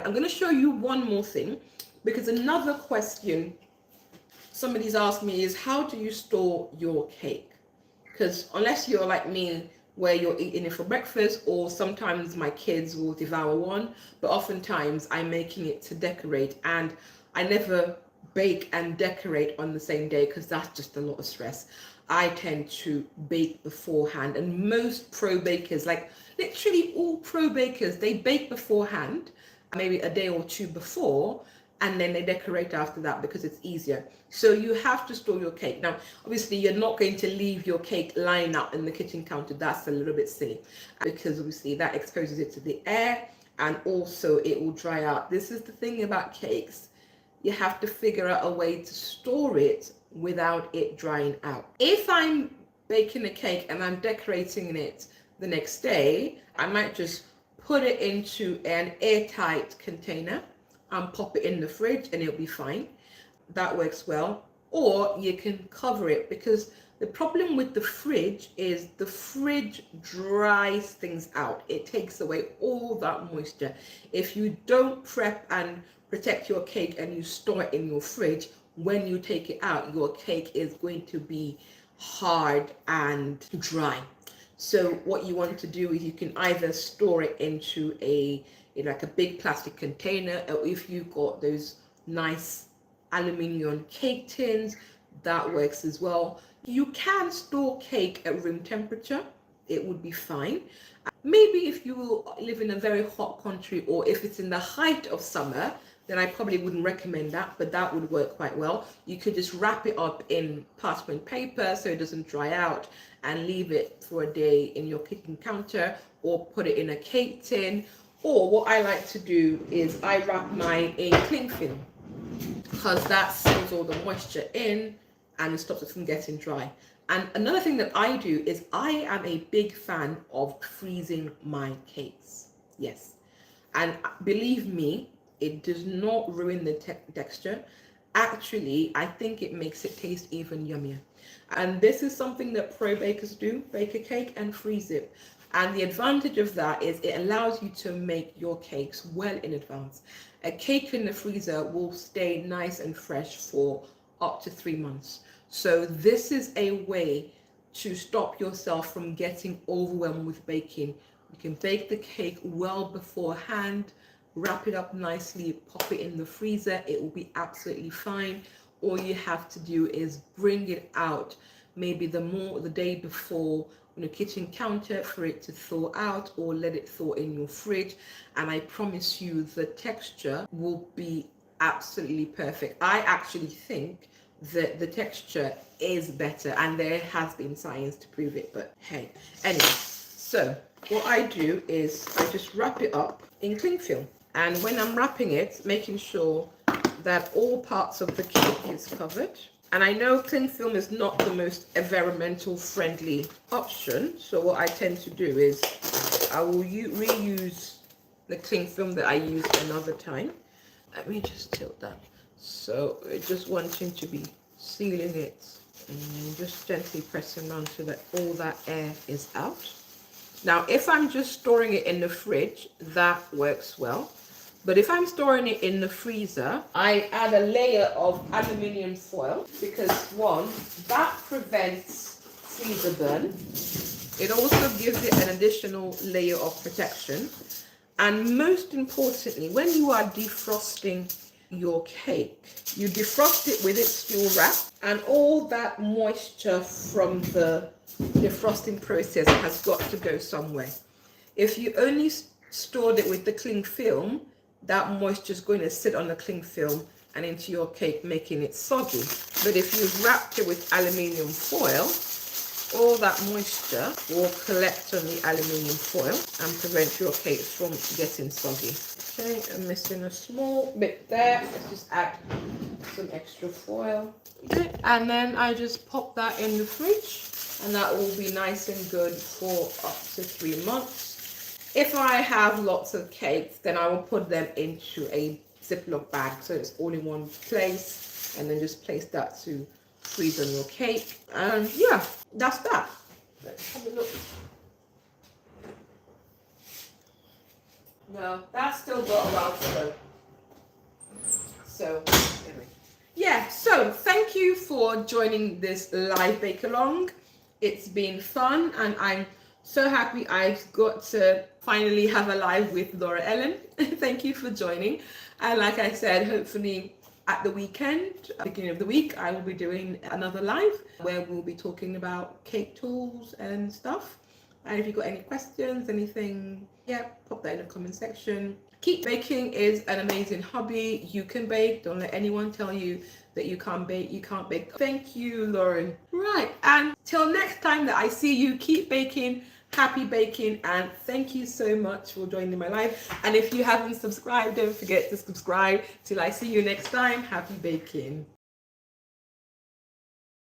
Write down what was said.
I'm going to show you one more thing, because another question somebody's asked me is, how do you store your cake? Because unless you're like me, where you're eating it for breakfast, or sometimes my kids will devour one, but oftentimes I'm making it to decorate, and I never bake and decorate on the same day because that's just a lot of stress. I tend to bake beforehand, and most pro bakers, like literally all pro bakers, they bake beforehand, maybe a day or two before, and then they decorate after that because it's easier. So you have to store your cake. Now, obviously, you're not going to leave your cake lying out in the kitchen counter. That's a little bit silly, because obviously that exposes it to the air, and also it will dry out. This is the thing about cakes. You have to figure out a way to store it without it drying out. If I'm baking a cake and I'm decorating it the next day, I might just put it into an airtight container and pop it in the fridge and it'll be fine. That works well. Or you can cover it, because the problem with the fridge is the fridge dries things out. It takes away all that moisture. If you don't prep and protect your cake and you store it in your fridge, when you take it out, your cake is going to be hard and dry. So what you want to do is you can either store it into like a big plastic container, or if you've got those nice aluminium cake tins, that works as well. You can store cake at room temperature, it would be fine. Maybe if you live in a very hot country, or if it's in the height of summer, then I probably wouldn't recommend that, but that would work quite well. You could just wrap it up in parchment paper so it doesn't dry out, and leave it for a day in your kitchen counter, or put it in a cake tin. Or what I like to do is I wrap mine in cling film, because that seals all the moisture in and it stops it from getting dry. And another thing that I do is I am a big fan of freezing my cakes. Yes. And believe me, it does not ruin the texture. Actually, I think it makes it taste even yummier. And this is something that pro bakers do: bake a cake and freeze it. And the advantage of that is it allows you to make your cakes well in advance. A cake in the freezer will stay nice and fresh for up to 3 months. So this is a way to stop yourself from getting overwhelmed with baking. You can bake the cake well beforehand, wrap it up nicely, pop it in the freezer, it will be absolutely fine. All you have to do is bring it out maybe the day before on the kitchen counter for it to thaw out, or let it thaw in your fridge, and I promise you the texture will be absolutely perfect. I actually think that the texture is better, and there has been science to prove it, but hey, anyway. So what I do is I just wrap it up in cling film, and when I'm wrapping it, making sure that all parts of the cake is covered. And I know cling film is not the most environmental friendly option, so what I tend to do is I will reuse the cling film that I used another time. Let me just tilt that. So we're just wanting to be sealing it, and just gently pressing around so that all that air is out. Now, if I'm just storing it in the fridge, that works well. But if I'm storing it in the freezer, I add a layer of aluminium foil, because one, that prevents freezer burn. It also gives it an additional layer of protection. And most importantly, when you are defrosting your cake, you defrost it with its steel wrap, and all that moisture from the defrosting process has got to go somewhere. If you only stored it with the cling film, that moisture is going to sit on the cling film and into your cake, making it soggy. But if you've wrapped it with aluminium foil, all that moisture will collect on the aluminium foil and prevent your cake from getting soggy. Okay, I'm missing a small bit there. Let's just add some extra foil. Okay, and then I just pop that in the fridge, and that will be nice and good for up to 3 months. If I have lots of cakes, then I will put them into a Ziploc bag so it's all in one place, and then just place that to freeze on your cake. And yeah, that's that. Let's have a look. No, that's still got a while to go. So, anyway. Yeah, so thank you for joining this live bake along. It's been fun, and I'm so happy I've got to finally have a live with Laura Ellen. Thank you for joining. And like I said, hopefully at the weekend, beginning of the week, I will be doing another live where we'll be talking about cake tools and stuff. And if you've got any questions, anything, yeah, pop that in the comment section. Keep baking is an amazing hobby. You can bake. Don't let anyone tell you that you can't bake. You can't bake. Thank you, Lauren. Right, and till next time that I see you, keep baking. Happy baking, and thank you so much for joining my live. And if you haven't subscribed, don't forget to subscribe. Till I see you next time, happy baking.